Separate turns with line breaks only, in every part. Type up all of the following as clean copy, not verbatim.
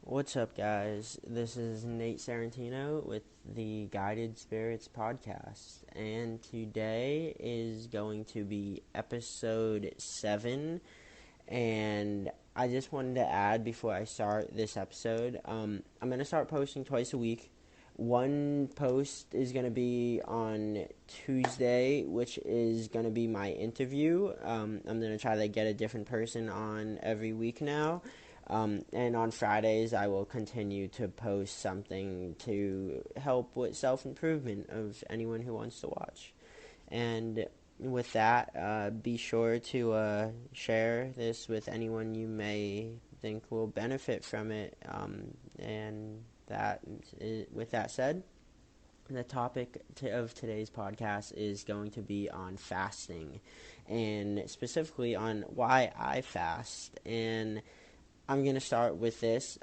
What's up, guys? This is Nate Sarantino with the Guided Spirits podcast, and today is going to be episode 7. And I just wanted to add before I start this episode, I'm going to start posting twice a week. One post is going to be on Tuesday, which is going to be my interview. I'm going to try to get a different person on every week now. And on Fridays, I will continue to post something to help with self-improvement of anyone who wants to watch. And with that, be sure to share this with anyone you may think will benefit from it. With that said, the topic of today's podcast is going to be on fasting, and specifically on why I fast. And I'm going to start with this.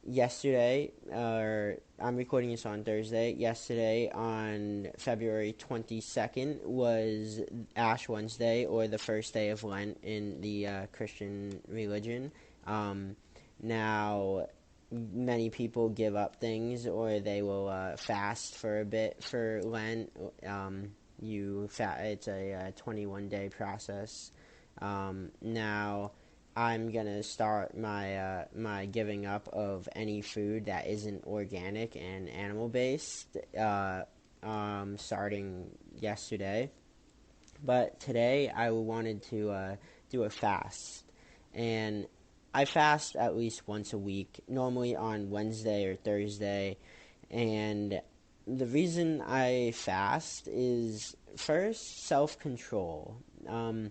Yesterday, or I'm recording this on Thursday. Yesterday, on February 22nd, was Ash Wednesday, or the first day of Lent in the Christian religion. Now, many people give up things, or they will fast for a bit for Lent. It's a 21-day process. Now, I'm gonna start my giving up of any food that isn't organic and animal based, starting yesterday. But today I wanted to do a fast, and I fast at least once a week, normally on Wednesday or Thursday. And the reason I fast is, first, self control. A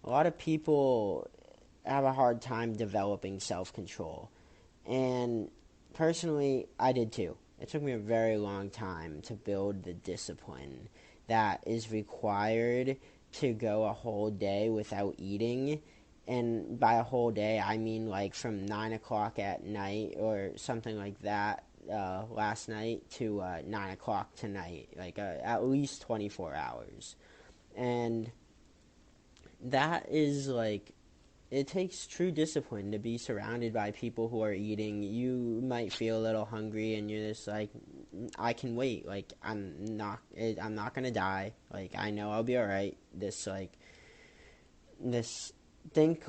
lot of people have a hard time developing self-control. And personally, I did too. It took me a very long time to build the discipline that is required to go a whole day without eating. And by a whole day, I mean like from 9 o'clock at night or something like that last night to 9 o'clock tonight. Like at least 24 hours. And that is like, it takes true discipline to be surrounded by people who are eating. You might feel a little hungry, and you're just like, I can wait. Like, I'm not gonna die. Like, I know I'll be all right. This, think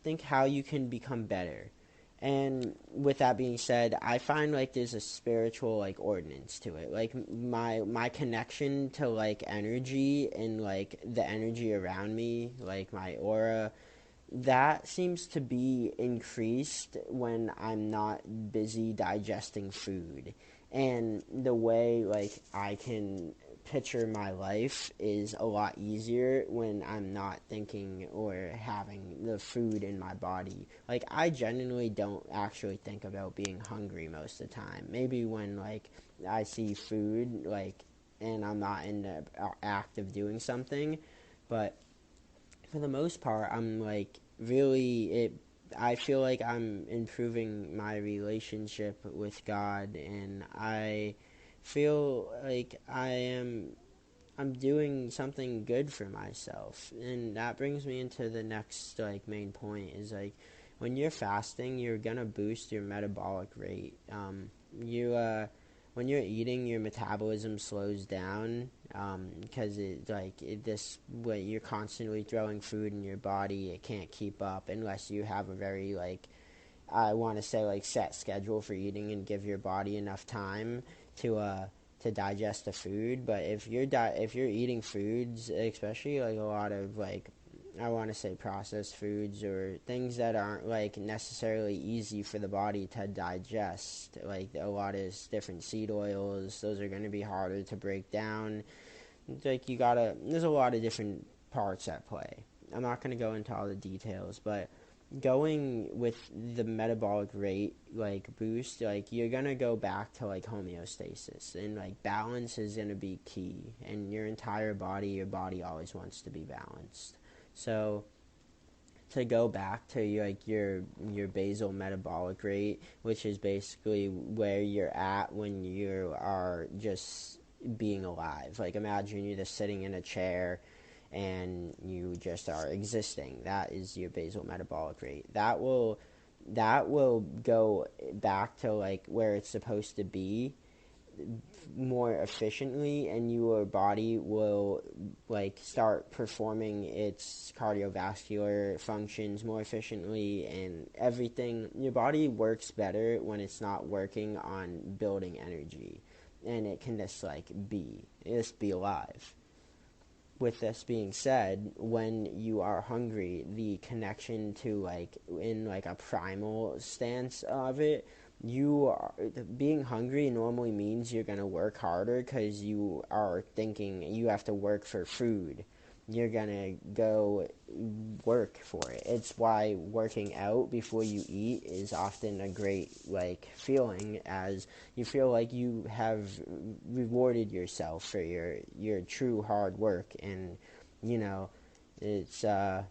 think how you can become better. And with that being said, I find like there's a spiritual like ordinance to it. Like my connection to like energy and like the energy around me, like my aura, that seems to be increased when I'm not busy digesting food. And the way like I can picture my life is a lot easier when I'm not thinking or having the food in my body. Like, I genuinely don't actually think about being hungry most of the time. Maybe when like I see food, like, and I'm not in the act of doing something, but for the most part, I'm like really it. I feel like I'm improving my relationship with God, and I feel like I'm doing something good for myself. And that brings me into the next like main point is like, when you're fasting, you're gonna boost your metabolic rate. You When you're eating, your metabolism slows down, because this way you're constantly throwing food in your body. It can't keep up unless you have a very like, I want to say, like, set schedule for eating and give your body enough time to digest the food. But if you're eating foods, especially like a lot of like, I want to say processed foods or things that aren't like necessarily easy for the body to digest, like a lot of different seed oils, those are going to be harder to break down. It's like there's a lot of different parts at play. I'm not going to go into all the details, but going with the metabolic rate like boost, like you're gonna go back to like homeostasis, and like balance is gonna be key. And your body always wants to be balanced. So to go back to your basal metabolic rate, which is basically where you're at when you are just being alive. Like, imagine you're just sitting in a chair and you just are existing. That is your basal metabolic rate. that will go back to like where it's supposed to be more efficiently, and your body will like start performing its cardiovascular functions more efficiently, and everything. Your body works better when it's not working on building energy, and it can just be alive. With this being said, when you are hungry, the connection to like in like a primal stance of it, you are, being hungry normally means you're going to work harder because you are thinking you have to work for food. You're going to go work for it. It's why working out before you eat is often a great like feeling, as you feel like you have rewarded yourself for your true hard work. And you know, it's as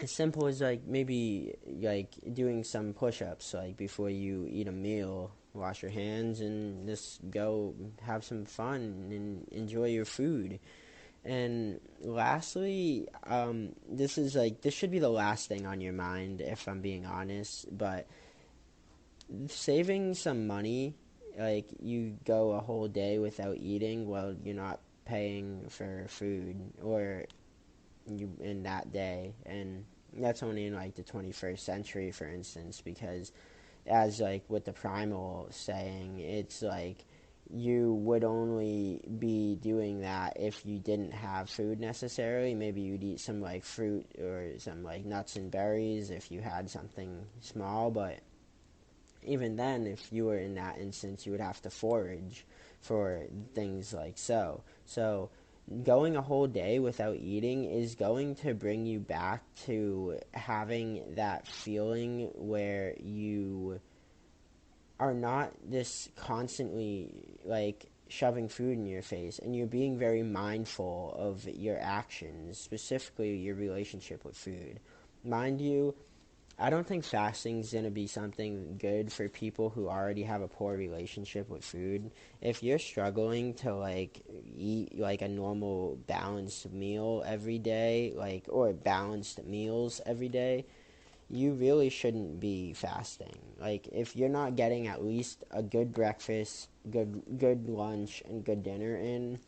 simple as like maybe like doing some push-ups like before you eat a meal. Wash your hands and just go have some fun and enjoy your food. And lastly, this should be the last thing on your mind if I'm being honest, but saving some money, like you go a whole day without eating while you're not paying for food, or you in that day. And that's only in like the 21st century, for instance, because as like with the primal saying, it's like you would only be doing that if you didn't have food necessarily. Maybe you'd eat some like fruit or some like nuts and berries if you had something small, but even then, if you were in that instance, you would have to forage for things like so. So going a whole day without eating is going to bring you back to having that feeling where you are not this constantly like shoving food in your face, and you're being very mindful of your actions, specifically your relationship with food. Mind you, I don't think fasting is going to be something good for people who already have a poor relationship with food. If you're struggling to like eat like a normal balanced meal every day, like, or balanced meals every day, you really shouldn't be fasting. Like, if you're not getting at least a good breakfast, good lunch, and good dinner in,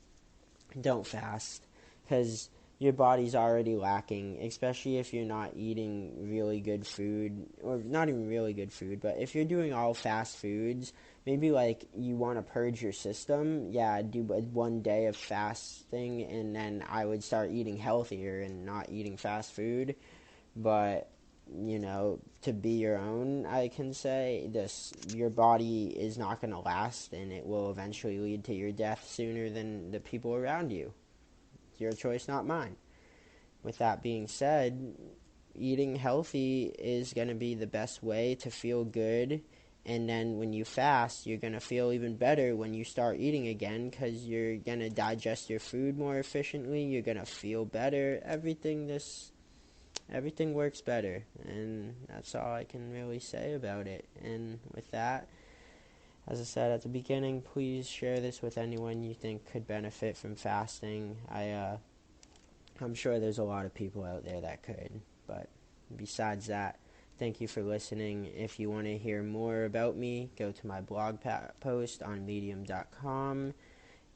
don't fast, because your body's already lacking, especially if you're not eating really good food, or not even really good food, but if you're doing all fast foods, maybe like you want to purge your system, yeah, do one day of fasting, and then I would start eating healthier and not eating fast food. But to be your own, I can say this: your body is not going to last, and it will eventually lead to your death sooner than the people around you. It's your choice, not mine. With that being said, eating healthy is going to be the best way to feel good. And then when you fast, you're going to feel even better when you start eating again, because you're going to digest your food more efficiently. You're going to feel better. Everything works better, and that's all I can really say about it. And with that, as I said at the beginning, please share this with anyone you think could benefit from fasting. I'm sure there's a lot of people out there that could, but besides that, thank you for listening. If you want to hear more about me, go to my blog post on medium.com,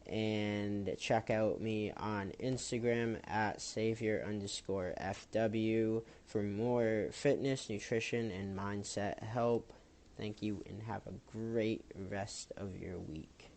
and check out me on Instagram at savior_FW for more fitness, nutrition, and mindset help. Thank you, and have a great rest of your week.